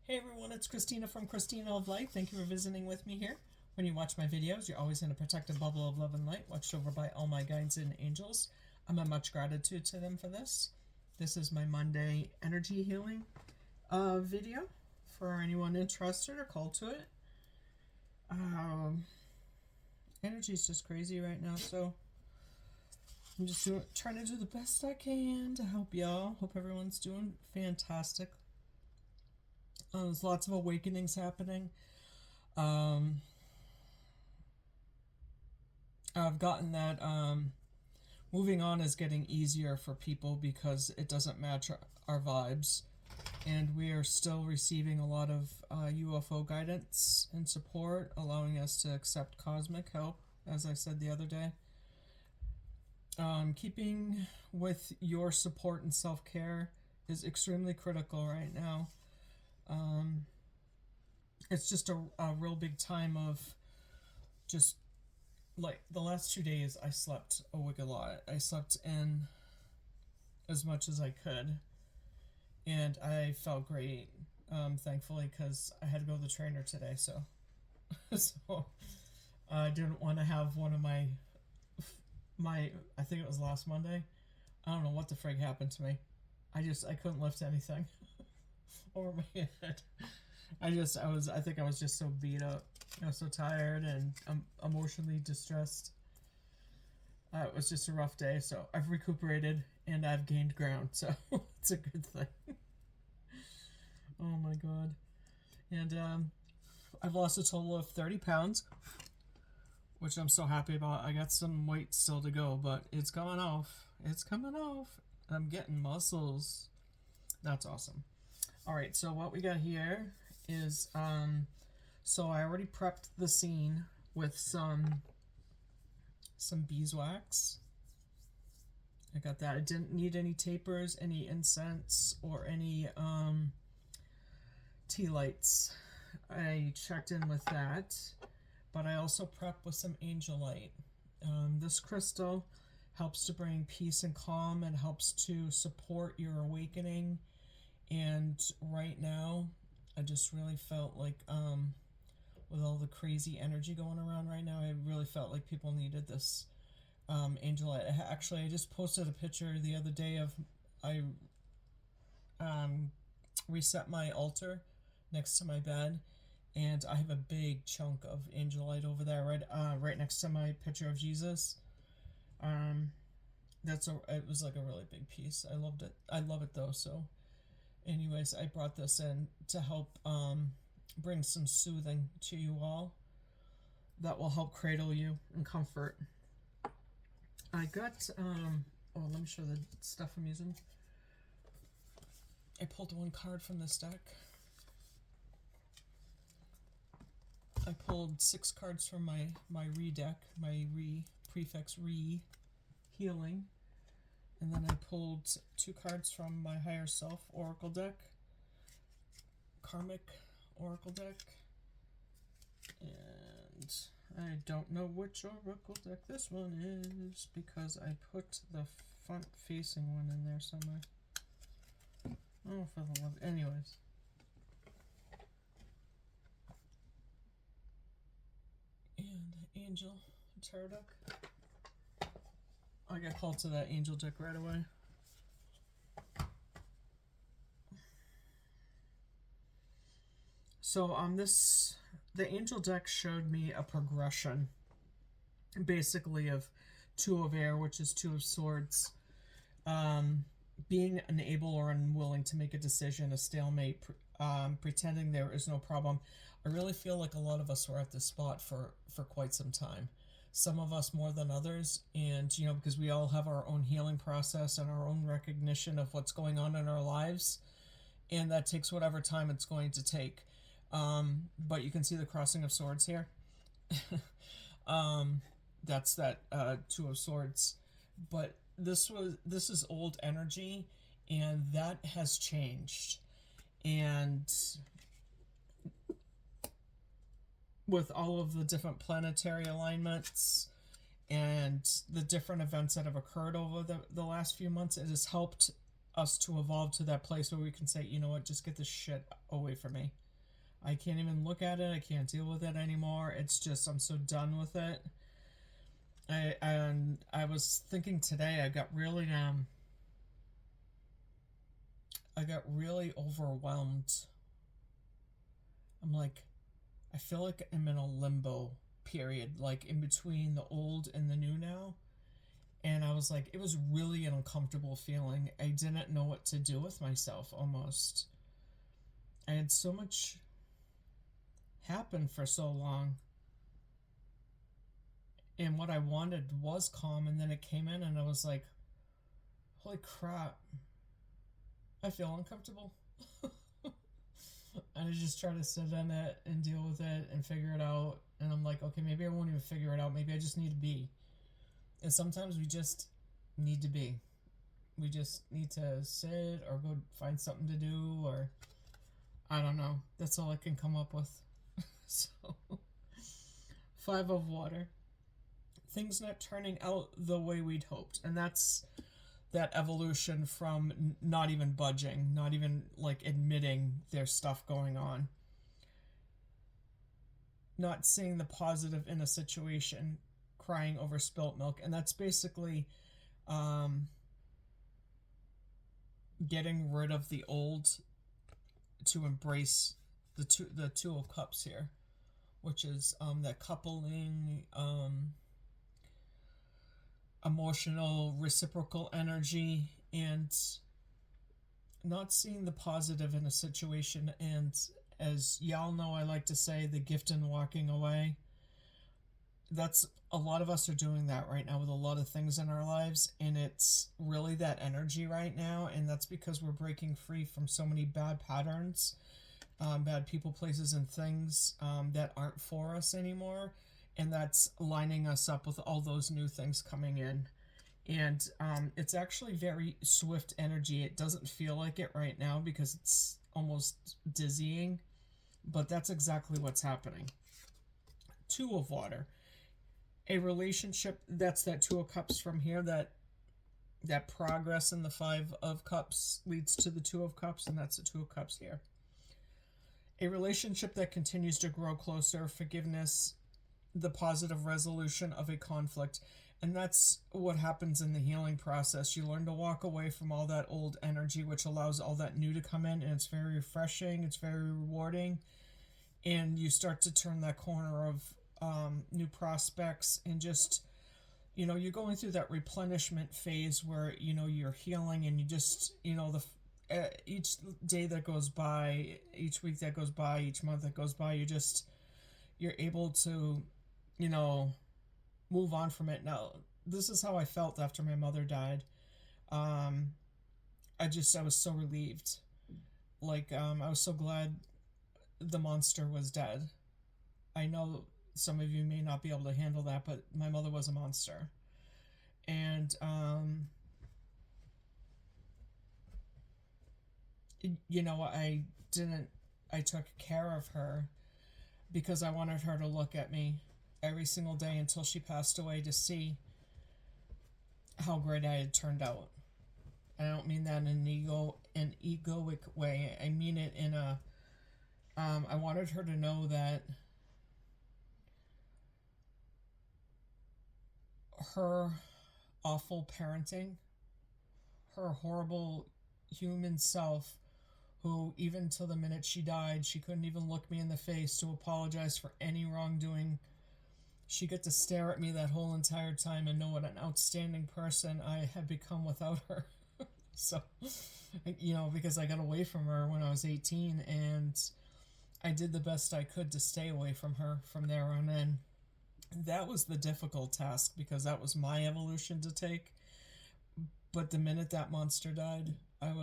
Hey everyone, it's Christina from Christina of Light. Thank you for visiting with me here. When you watch my videos, you're always in a protected bubble of love and light, watched over by all my guides and angels. I'm in much gratitude to them for this. This is my Monday energy healing video for anyone interested or called to it. Energy is just crazy right now, so I'm just trying to do the best I can to help y'all. Hope everyone's doing fantastic. There's lots of awakenings happening. I've gotten that moving on is getting easier for people because it doesn't match our vibes. And we are still receiving a lot of UFO guidance and support, allowing us to accept cosmic help, as I said the other day. Keeping with your support and self-care is extremely critical right now. It's just a real big time of just like the last 2 days I slept a wicked lot. I slept in as much as I could and I felt great, thankfully, because I had to go to the trainer today, so so I didn't want to have one of my I think it was last Monday. I don't know what the frig happened to me. I couldn't lift anything over my head. I think I was just so beat up. I was so tired and emotionally distressed. It was just a rough day, so I've recuperated and I've gained ground, so it's a good thing. Oh my god. And I've lost a total of 30 pounds, which I'm so happy about. I got some weight still to go, but it's coming off. It's coming off. I'm getting muscles. That's awesome. All right, so what we got here is so I already prepped the scene with some beeswax. I got that. I didn't need any tapers, any incense, or any tea lights. I checked in with that, but I also prepped with some angel light. This crystal helps to bring peace and calm and helps to support your awakening. And right now, I just really felt like, with all the crazy energy going around right now, I really felt like people needed this angel light. Actually, I just posted a picture the other day of I reset my altar next to my bed, and I have a big chunk of angel light over there, right next to my picture of Jesus. It was like a really big piece. I loved it. I love it though. So, anyways, I brought this in to help bring some soothing to you all that will help cradle you and comfort. I got let me show the stuff I'm using. I pulled one card from this deck. I pulled 6 cards from my re deck, my prefix healing, and then I pulled 2 cards from my higher self oracle deck, karmic oracle deck, and I don't know which oracle deck this one is because I put the front facing one in there somewhere. Oh, for the love. Anyways. And angel tarot deck. I got called to that angel deck right away. So the angel deck showed me a progression, basically of 2 of air, which is 2 of swords, being unable or unwilling to make a decision, a stalemate, pretending there is no problem. I really feel like a lot of us were at this spot for quite some time. Some of us more than others, and because we all have our own healing process and our own recognition of what's going on in our lives, and that takes whatever time it's going to take. But you can see the crossing of swords here. That's that 2 of swords. But this is old energy, and that has changed. And with all of the different planetary alignments and the different events that have occurred over the last few months, it has helped us to evolve to that place where we can say, you know what, just get this shit away from me. I can't even look at it. I can't deal with it anymore. It's just, I'm so done with it. I was thinking today, I got really overwhelmed. I'm like, I feel like I'm in a limbo period, like in between the old and the new now. And I was like, it was really an uncomfortable feeling. I didn't know what to do with myself almost. I had so much happen for so long. And what I wanted was calm, and then it came in, and I was like, holy crap, I feel uncomfortable. And I just try to sit in it and deal with it and figure it out. And I'm like, okay, maybe I won't even figure it out. Maybe I just need to be. And sometimes we just need to be. We just need to sit or go find something to do, or I don't know. That's all I can come up with. So, 5 of water. Things not turning out the way we'd hoped. And that's that evolution from not even budging, not even like admitting there's stuff going on. Not seeing the positive in a situation, crying over spilt milk. And that's basically getting rid of the old to embrace the two of cups here, which is that coupling, emotional reciprocal energy, and not seeing the positive in a situation. And as y'all know, I like to say the gift in walking away. That's a lot of us are doing that right now with a lot of things in our lives, and it's really that energy right now. And that's because we're breaking free from so many bad patterns, bad people, places, and things that aren't for us anymore. And that's lining us up with all those new things coming in. And it's actually very swift energy. It doesn't feel like it right now because it's almost dizzying, but that's exactly what's happening. 2 of water. A relationship, that's that 2 of cups from here, that progress in the 5 of cups leads to the 2 of cups, and that's the 2 of cups here. A relationship that continues to grow closer, forgiveness, the positive resolution of a conflict. And that's what happens in the healing process. You learn to walk away from all that old energy, which allows all that new to come in, and it's very refreshing, it's very rewarding, and you start to turn that corner of new prospects. And just, you're going through that replenishment phase where, you're healing, and you just, each day that goes by, each week that goes by, each month that goes by, you're able to, move on from it. Now, this is how I felt after my mother died. I was so relieved. Like, I was so glad the monster was dead. I know some of you may not be able to handle that, but my mother was a monster. And, I took care of her because I wanted her to look at me every single day until she passed away to see how great I had turned out. And I don't mean that in an egoic way. I mean it in a, I wanted her to know that her awful parenting, her horrible human self, who even till the minute she died, she couldn't even look me in the face to apologize for any wrongdoing. She got to stare at me that whole entire time and know what an outstanding person I had become without her. So, because I got away from her when I was 18, and I did the best I could to stay away from her from there on in. That was the difficult task because that was my evolution to take. But the minute that monster died, I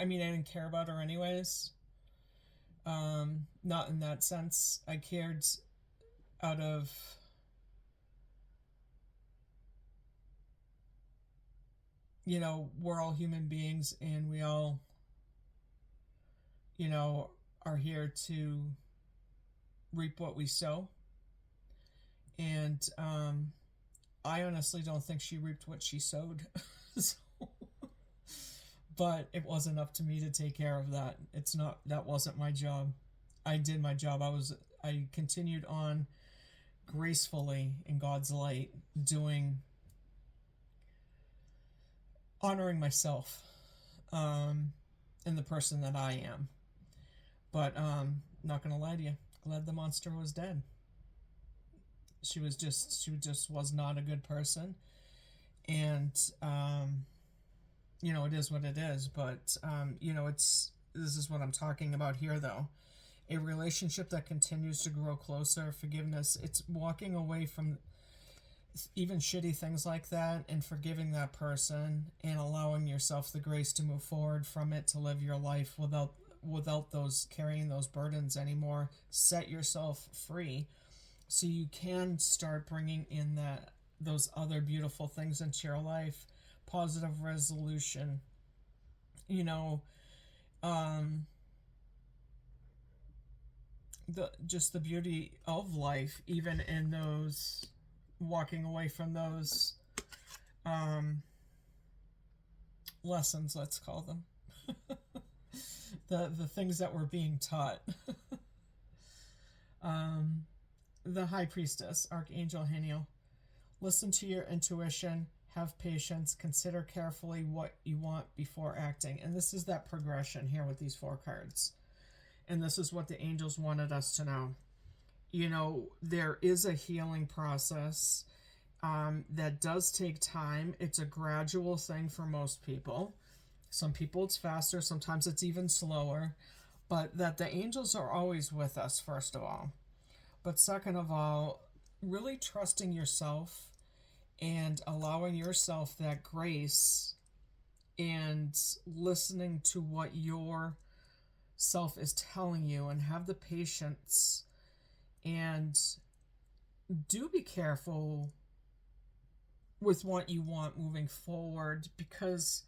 didn't care about her anyways. Not in that sense. I cared out of we're all human beings, and we all are here to reap what we sow. And I honestly don't think she reaped what she sowed. So, but it wasn't up to me to take care of that. That wasn't my job. I did my job. I continued on gracefully in God's light, honoring myself, and the person that I am. But not gonna lie to you, glad the monster was dead. She just was not a good person, and it is what it is. But this is what I'm talking about here, though. A relationship that continues to grow closer, forgiveness. It's walking away from even shitty things like that and forgiving that person and allowing yourself the grace to move forward from it, to live your life without those carrying those burdens anymore. Set yourself free so you can start bringing in those other beautiful things into your life. Positive resolution, the beauty of life, even in those, walking away from those lessons, let's call them. the things that we're being taught. The High Priestess, Archangel Haniel. Listen to your intuition, have patience, consider carefully what you want before acting. And this is that progression here with these 4 cards. And this is what the angels wanted us to know. There is a healing process that does take time. It's a gradual thing for most people. Some people it's faster, sometimes it's even slower. But that the angels are always with us, first of all. But second of all, really trusting yourself and allowing yourself that grace and listening to what your self is telling you, and have the patience, and do be careful with what you want moving forward, because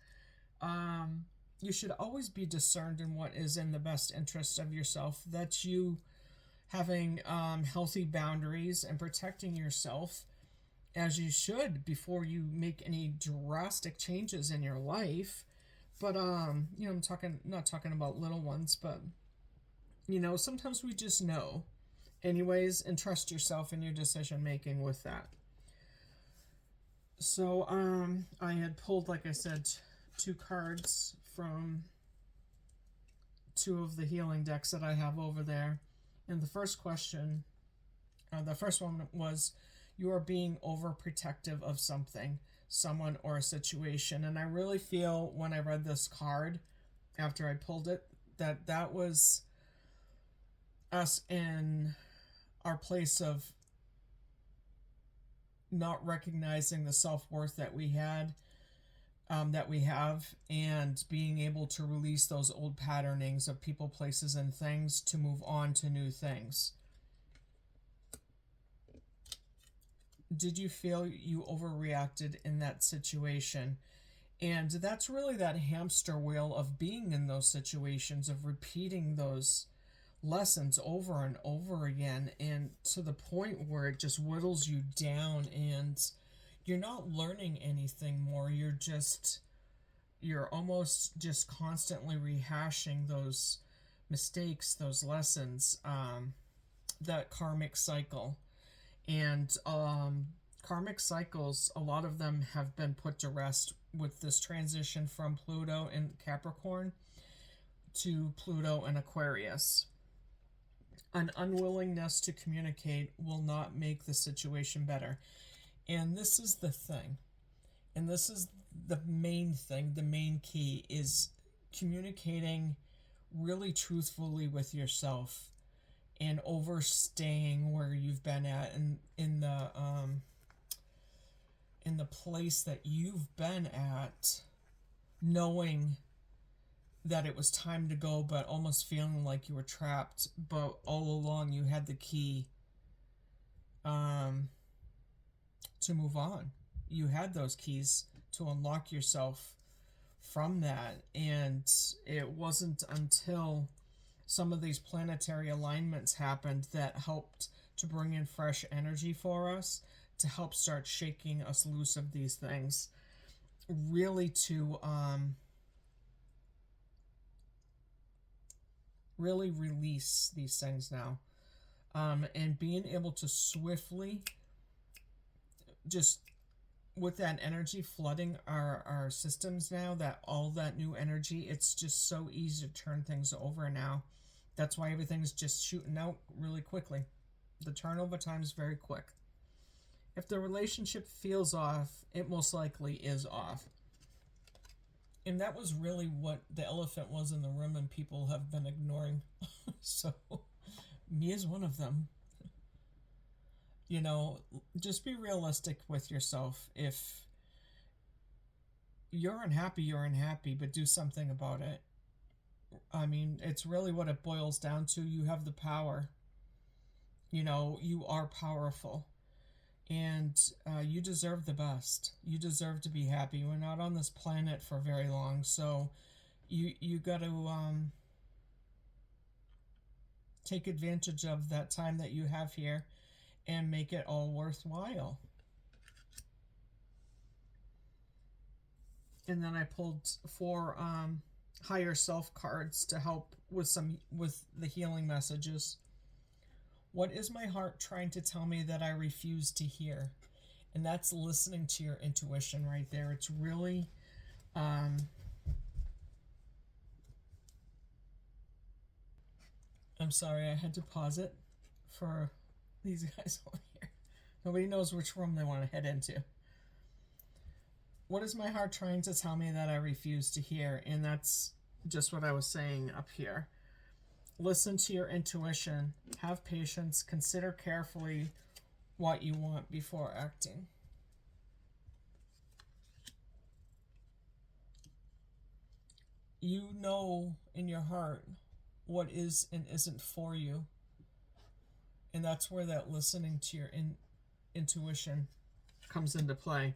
you should always be discerned in what is in the best interest of yourself, that you having healthy boundaries and protecting yourself as you should before you make any drastic changes in your life. But I'm not talking about little ones, but sometimes we just know anyways, and trust yourself in your decision making with that. So I had pulled, like I said, 2 cards from 2 of the healing decks that I have over there. And the first one was, you are being overprotective of something, someone, or a situation. And I really feel when I read this card, after I pulled it, that was us in our place of not recognizing the self-worth that we have, and being able to release those old patternings of people, places, and things to move on to new things. Did you feel you overreacted in that situation? And that's really that hamster wheel of being in those situations, of repeating those lessons over and over again, and to the point where it just whittles you down and you're not learning anything more. You're almost just constantly rehashing those mistakes, those lessons, that karmic cycle. And karmic cycles, a lot of them have been put to rest with this transition from Pluto in Capricorn to Pluto in Aquarius. An unwillingness to communicate will not make the situation better. And this is the thing. And this is the main thing, the main key, is communicating really truthfully with yourself and overstaying where you've been at, in the place that you've been at, knowing that it was time to go, but almost feeling like you were trapped, but all along you had the key to move on. You had those keys to unlock yourself from that, and it wasn't until some of these planetary alignments happened that helped to bring in fresh energy for us, to help start shaking us loose of these things, really to really release these things now, and being able to swiftly, just with that energy flooding our systems now, that all that new energy, it's just so easy to turn things over now. That's why everything's just shooting out really quickly. The turnover time is very quick. If the relationship feels off, it most likely is off. And that was really what the elephant was in the room, and people have been ignoring. So, me is one of them. You know, just be realistic with yourself. If you're unhappy, but do something about it. I mean, it's really what it boils down to. You have the power. You know, you are powerful. And you deserve the best. You deserve to be happy. We're not on this planet for very long, so you got to take advantage of that time that you have here and make it all worthwhile. And then I pulled 4 higher self cards to help with the healing messages. What is my heart trying to tell me that I refuse to hear? And that's listening to your intuition right there. It's really I'm sorry, I had to pause it for these guys over here. Nobody knows which room they want to head into. What is my heart trying to tell me that I refuse to hear? And that's just what I was saying up here. Listen to your intuition. Have patience. Consider carefully what you want before acting. You know in your heart what is and isn't for you. And that's where that listening to your intuition comes into play.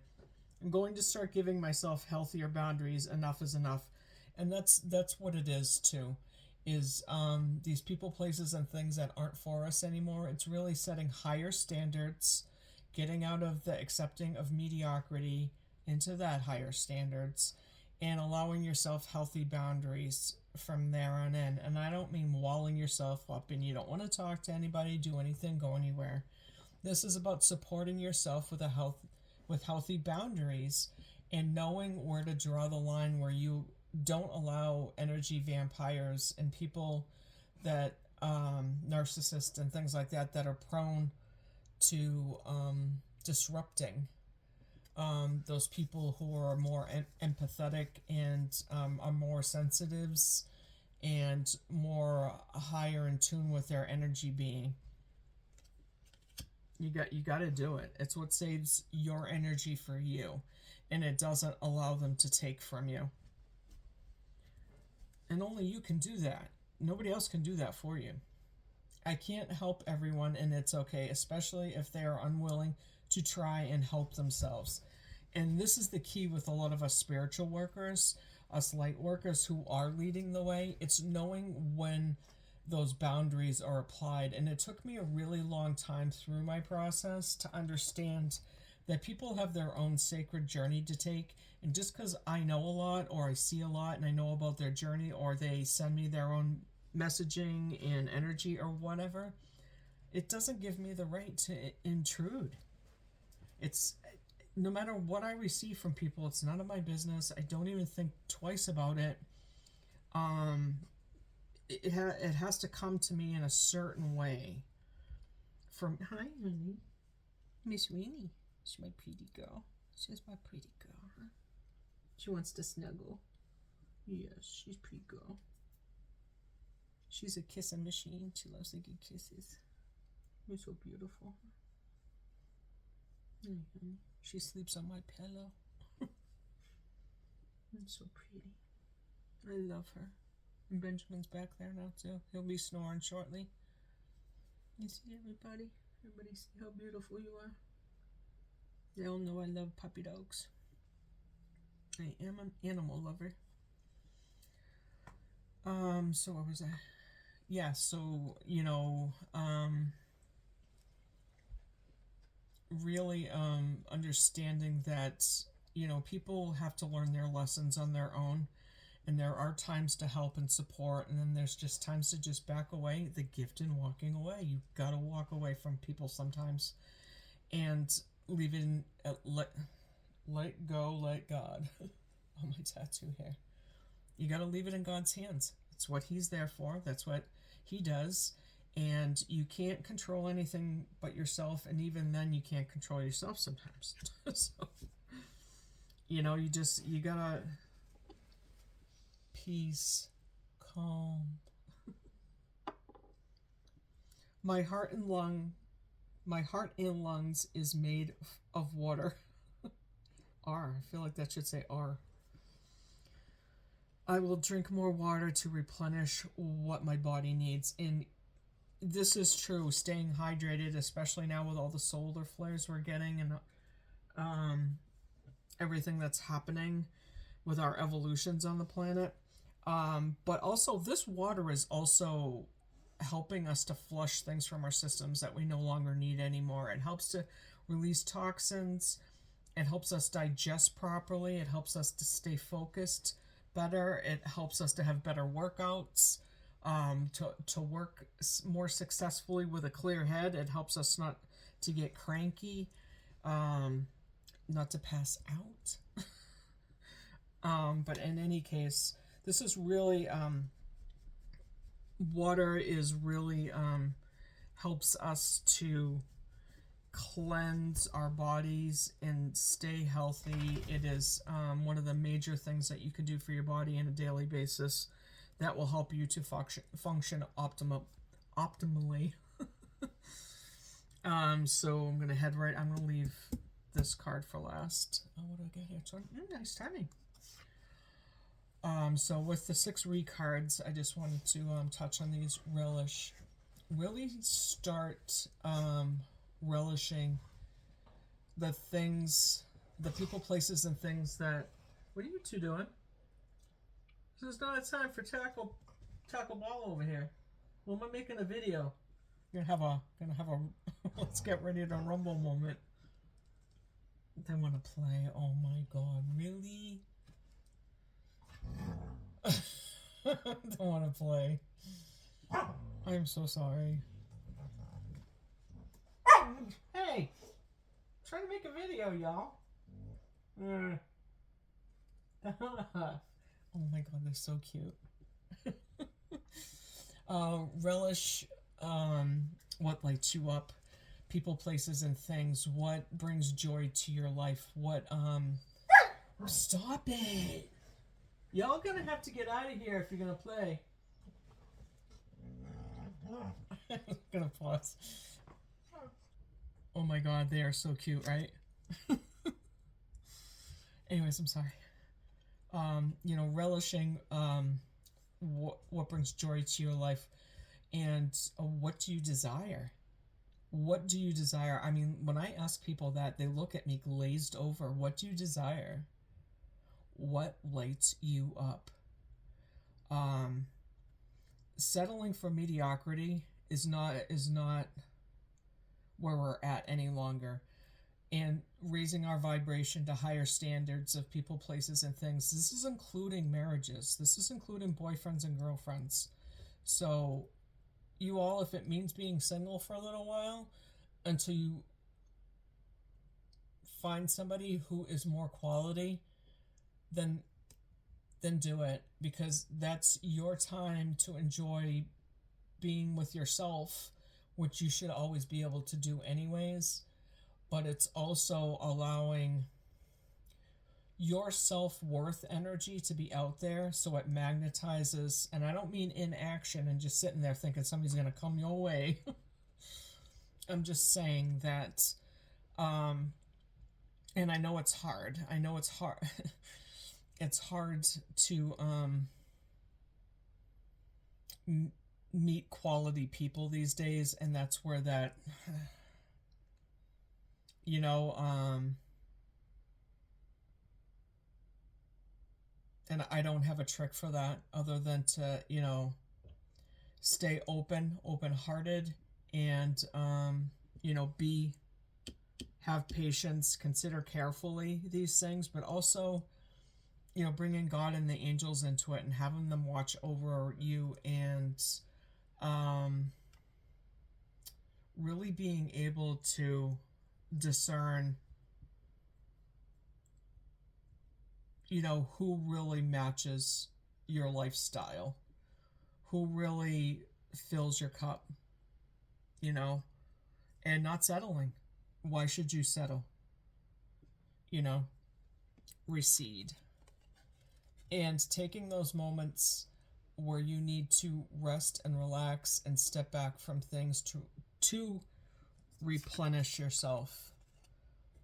I'm going to start giving myself healthier boundaries. Enough is enough. And that's what it is too. Is these people, places, and things that aren't for us anymore. It's really setting higher standards, getting out of the accepting of mediocrity into that higher standards, and allowing yourself healthy boundaries from there on in. And I don't mean walling yourself up and you don't want to talk to anybody, do anything, go anywhere. This is about supporting yourself with healthy boundaries and knowing where to draw the line, where you don't allow energy vampires and people that narcissists and things like that are prone to disrupting those people who are more empathetic and are more sensitives and more higher in tune with their energy being. You got to do it. It's what saves your energy for you, and it doesn't allow them to take from you. And only you can do that. Nobody else can do that for you. I can't help everyone, and it's okay, especially if they are unwilling to try and help themselves. And this is the key with a lot of us spiritual workers, us light workers who are leading the way. It's knowing when those boundaries are applied. And it took me a really long time through my process to understand that people have their own sacred journey to take. And just because I know a lot, or I see a lot and I know about their journey, or they send me their own messaging and energy or whatever, it doesn't give me the right to intrude. It's no matter what I receive from people, it's none of my business. I don't even think twice about it. It has to come to me in a certain way. Hi, honey. Miss Winnie. She's my pretty girl. She's my pretty girl, huh? She wants to snuggle. Yes, she's a pretty girl. She's a kissing machine. She loves to give kisses. You're so beautiful. Hey, honey. She sleeps on my pillow. That's so pretty. I love her. And Benjamin's back there now too. He'll be snoring shortly. You see everybody? Everybody see how beautiful you are? They all know I love puppy dogs. I am an animal lover. So what was I? Yeah, so, really understanding that, you know, people have to learn their lessons on their own, and there are times to help and support, and then there's just times to just back away. The gift in walking away. You gotta walk away from people sometimes, and leave it in, let go, let God. Oh, my tattoo hair. You gotta leave it in God's hands. It's what He's there for. That's what He does. And you can't control anything but yourself, and even then you can't control yourself sometimes. So, you know, you gotta peace, calm. My heart and lungs is made of water. R. I feel like that should say R. I will drink more water to replenish what my body needs. And this is true, staying hydrated, especially now with all the solar flares we're getting, and everything that's happening with our evolutions on the planet. But also, this water is also helping us to flush things from our systems that we no longer need anymore. It helps to release toxins. It helps us digest properly. It helps us to stay focused better. It helps us to have better workouts, to work more successfully with a clear head. It helps us not to get cranky, not to pass out. But in any case, this is really, water is really, helps us to cleanse our bodies and stay healthy. It is one of the major things that you can do for your body on a daily basis that will help you to function optimally. So I'm going to head right. I'm going to leave this card for last. Oh, what do I got here? Nice timing. So with the 6 cards, I just wanted to touch on these. Relish. Really start relishing the things, the people, places, and things that... What are you two doing? This is not a time for tackle ball over here. Well, am I making a video? Gonna have a let's get ready to rumble moment. They want to play. Oh my god, really? Don't want to play. I'm so sorry. Hey! Trying to make a video, y'all. Oh my god, they're so cute. Relish what lights you up, people, places, and things. What brings joy to your life? What, stop it! Y'all gonna have to get out of here if you're gonna play. I'm gonna pause. Oh my god, they are so cute, right? Anyways, I'm sorry. You know, relishing what brings joy to your life, and what do you desire? What do you desire? I mean, when I ask people that, they look at me glazed over. What do you desire? What lights you up? Settling for mediocrity is not where we're at any longer, and raising our vibration to higher standards of people, places, and things. This is including marriages. This is including boyfriends and girlfriends. So you all, if it means being single for a little while until you find somebody who is more quality, then do it, because that's your time to enjoy being with yourself, which you should always be able to do anyways. But it's also allowing your self-worth energy to be out there, so it magnetizes. And I don't mean in action and just sitting there thinking somebody's going to come your way. I'm just saying that, and I know it's hard. It's hard to meet quality people these days, and that's where that, you know, and I don't have a trick for that other than to, you know, stay open-hearted, and, you know, be have patience, consider carefully these things, but also, you know, bringing God and the angels into it and having them watch over you, and um, really being able to discern, you know, who really matches your lifestyle, who really fills your cup, you know, and not settling. Why should you settle? You know, recede. And taking those moments where you need to rest and relax and step back from things to replenish yourself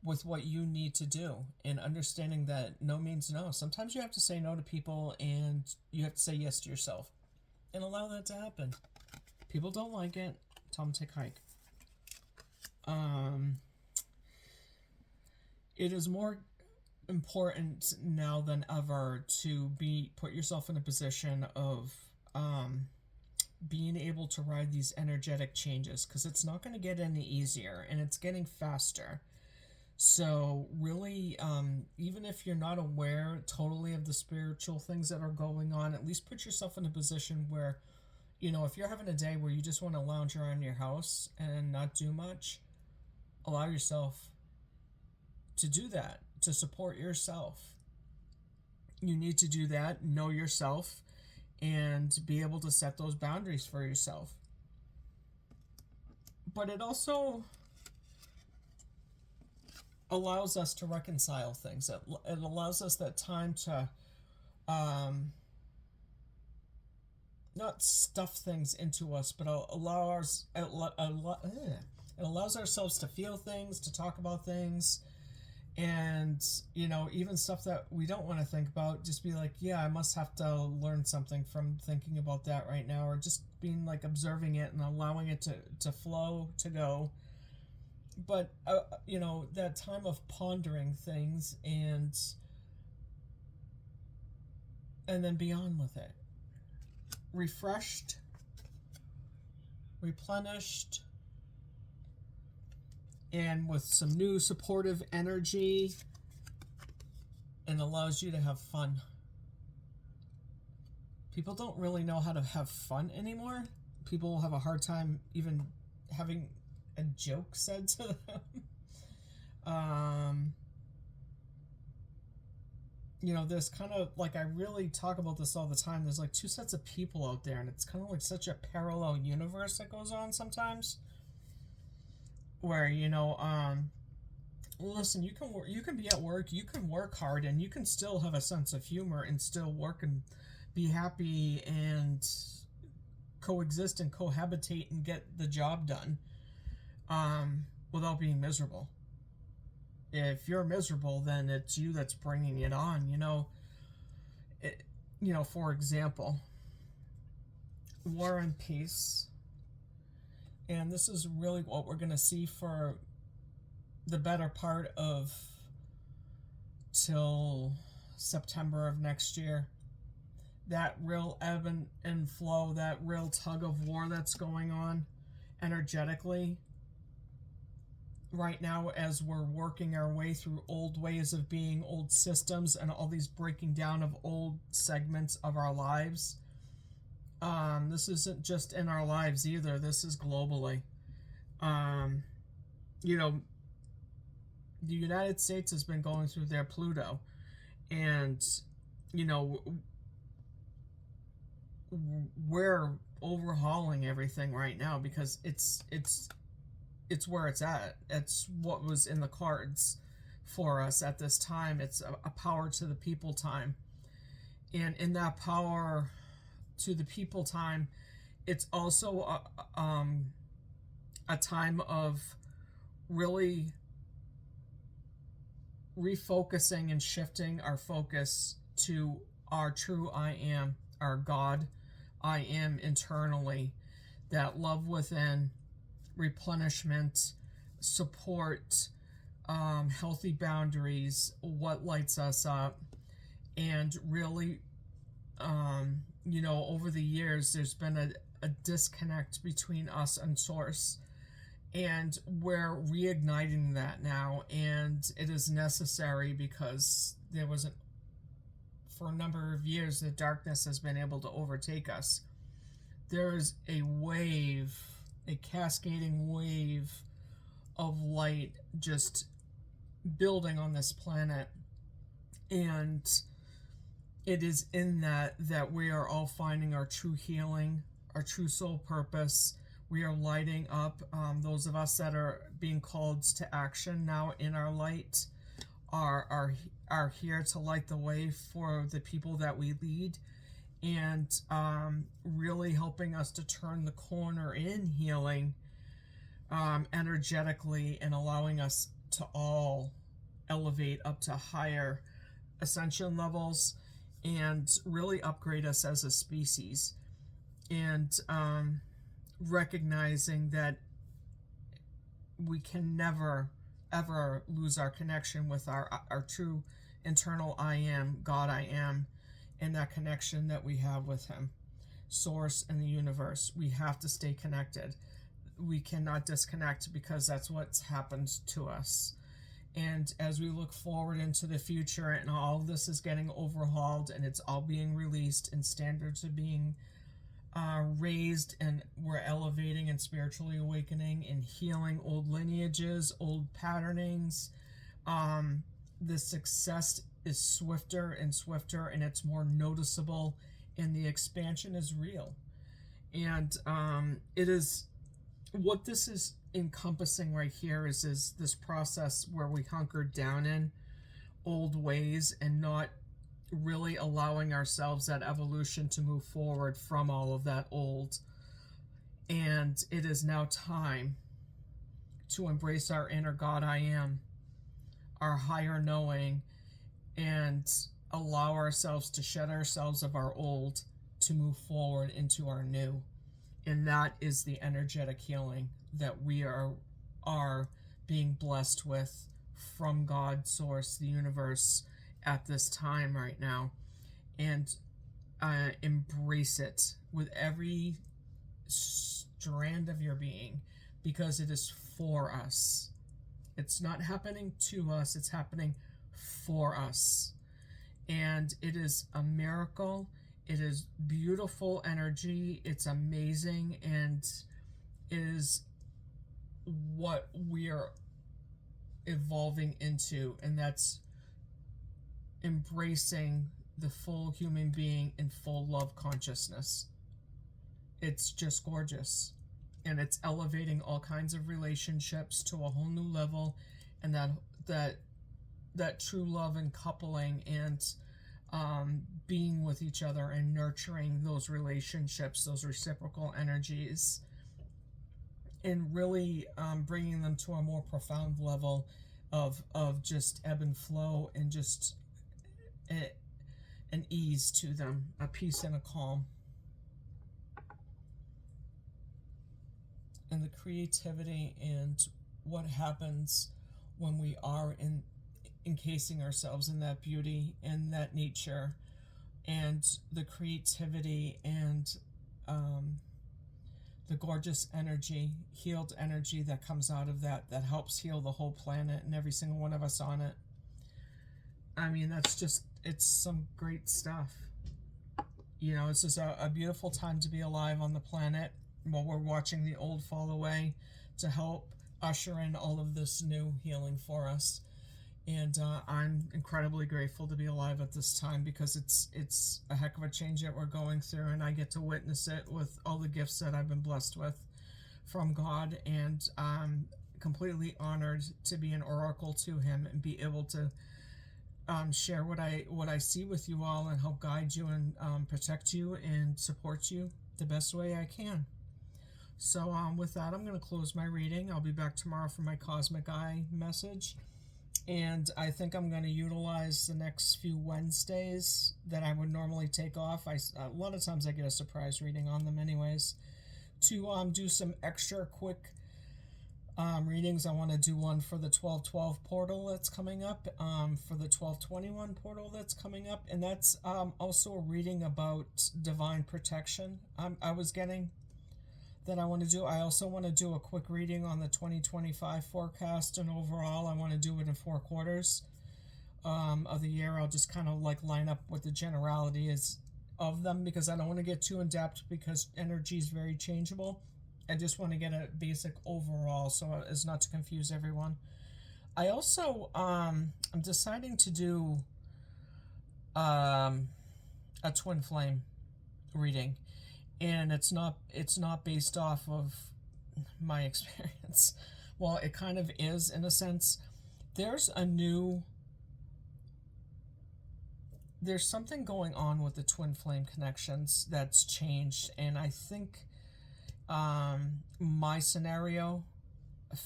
with what you need to do, and understanding that no means no. Sometimes you have to say no to people, and you have to say yes to yourself and allow that to happen. People don't like it. Tell them to take a hike. It is more important now than ever to put yourself in a position of being able to ride these energetic changes, because it's not going to get any easier, and it's getting faster. So really, even if you're not aware totally of the spiritual things that are going on, at least put yourself in a position where, you know, if you're having a day where you just want to lounge around your house and not do much, allow yourself to do that, to support yourself. You need to do that, know yourself, and be able to set those boundaries for yourself. But it also allows us to reconcile things. It allows us that time to not stuff things into us, but it allows ourselves to feel things, to talk about things, and, you know, even stuff that we don't want to think about, just be like, yeah, I must have to learn something from thinking about that right now, or just being like observing it and allowing it to flow, to go. But you know, that time of pondering things, and then be on with it, refreshed, replenished, and with some new supportive energy, and allows you to have fun. People don't really know how to have fun anymore. People have a hard time even having a joke said to them. You know, there's kind of like, I really talk about this all the time. There's like two sets of people out there, and it's kind of like such a parallel universe that goes on sometimes. Where, you know, listen, you can be at work, you can work hard, and you can still have a sense of humor and still work and be happy and coexist and cohabitate and get the job done, without being miserable. If you're miserable, then it's you that's bringing it on. You know, for example, War and Peace. And this is really what we're going to see for the better part of till September of next year. That real ebb and flow, that real tug of war that's going on energetically right now, as we're working our way through old ways of being, old systems, and all these breaking down of old segments of our lives. This isn't just in our lives either. This is globally. You know, the United States has been going through their Pluto, and, you know, we're overhauling everything right now, because it's where it's at. It's what was in the cards for us at this time. It's a power to the people time, and in that power to the people time, it's also a time of really refocusing and shifting our focus to our true I am, our God I am internally, that love within, replenishment, support, healthy boundaries, what lights us up. And really, you know, over the years, there's been a disconnect between us and Source. And we're reigniting that now, and it is necessary because there wasn't, for a number of years, the darkness has been able to overtake us. There is a wave, a cascading wave of light just building on this planet, and it is in that we are all finding our true healing, our true soul purpose. We are lighting up. Those of us that are being called to action now in our light are here to light the way for the people that we lead, and really helping us to turn the corner in healing energetically, and allowing us to all elevate up to higher ascension levels and really upgrade us as a species. And recognizing that we can never ever lose our connection with our true internal I am, God I am, and that connection that we have with him, source and the universe. We have to stay connected. We cannot disconnect, because that's what's happened to us. And as we look forward into the future, and all of this is getting overhauled, and it's all being released, and standards are being raised, and we're elevating and spiritually awakening and healing old lineages, old patternings. The success is swifter and swifter, and it's more noticeable, and the expansion is real. And it is, what this is encompassing right here is this process where we hunkered down in old ways and not really allowing ourselves that evolution to move forward from all of that old. And it is now time to embrace our inner God I am, our higher knowing, and allow ourselves to shed ourselves of our old to move forward into our new. And that is the energetic healing that we are being blessed with from God, source, the universe, at this time right now. And embrace it with every strand of your being, because it is for us. It's not happening to us, it's happening for us. And it is a miracle. It is beautiful energy. It's amazing, and is what we are evolving into, and that's embracing the full human being in full love consciousness. It's just gorgeous, and it's elevating all kinds of relationships to a whole new level, and that true love and coupling, and being with each other and nurturing those relationships, those reciprocal energies, and really bringing them to a more profound level of just ebb and flow, and just an ease to them, a peace and a calm. And the creativity, and what happens when we are encasing ourselves in that beauty and that nature, and the creativity, and the gorgeous energy, healed energy that comes out of that helps heal the whole planet and every single one of us on it. I mean, that's just, it's some great stuff. You know, it's just a beautiful time to be alive on the planet while we're watching the old fall away, to help usher in all of this new healing for us. And I'm incredibly grateful to be alive at this time, because it's a heck of a change that we're going through, and I get to witness it with all the gifts that I've been blessed with from God. And I'm completely honored to be an oracle to him, and be able to share what I see with you all, and help guide you, and protect you and support you the best way I can. So with that, I'm going to close my reading. I'll be back tomorrow for my Cosmic Eye message. And I think I'm going to utilize the next few Wednesdays that I would normally take off. A lot of times I get a surprise reading on them anyways, to do some extra quick readings. I want to do one for the 1212 portal that's coming up, for the 1221 portal that's coming up, and that's also a reading about divine protection. I was getting that I want to do. I also want to do a quick reading on the 2025 forecast, and overall I want to do it in 4 quarters of the year. I'll just kind of like line up what the generality is of them, because I don't want to get too in depth because energy is very changeable. I just want to get a basic overall so as not to confuse everyone. I also I'm deciding to do a twin flame reading, and it's not based off of my experience. Well, it kind of is in a sense. There's something going on with the twin flame connections that's changed, and I think my scenario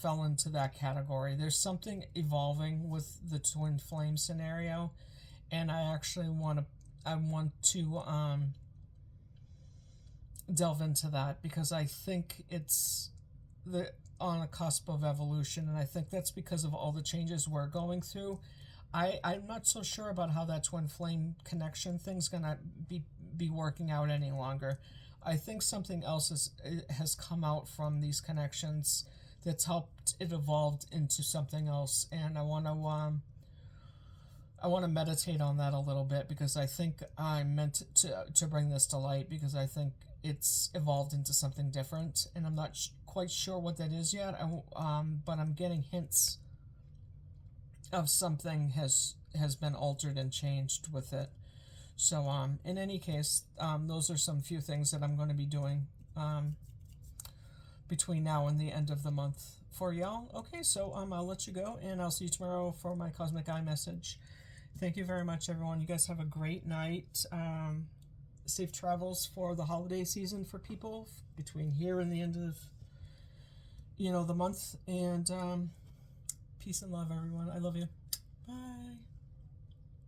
fell into that category. There's something evolving with the twin flame scenario, and I actually want to delve into that, because I think it's on a cusp of evolution, and I think that's because of all the changes we're going through. I'm not so sure about how that twin flame connection thing's gonna be working out any longer. I think something else has come out from these connections that's helped it evolve into something else, and I want to meditate on that a little bit, because I think I'm meant to bring this to light, because I think it's evolved into something different, and I'm not quite sure what that is yet. But I'm getting hints of something has been altered and changed with it. So in any case, those are some few things that I'm going to be doing between now and the end of the month for y'all. Okay, so I'll let you go, and I'll see you tomorrow for my Cosmic Eye message. Thank you very much, everyone. You guys have a great night. Safe travels for the holiday season for people between here and the end of the month. And peace and love, everyone. I love you. Bye.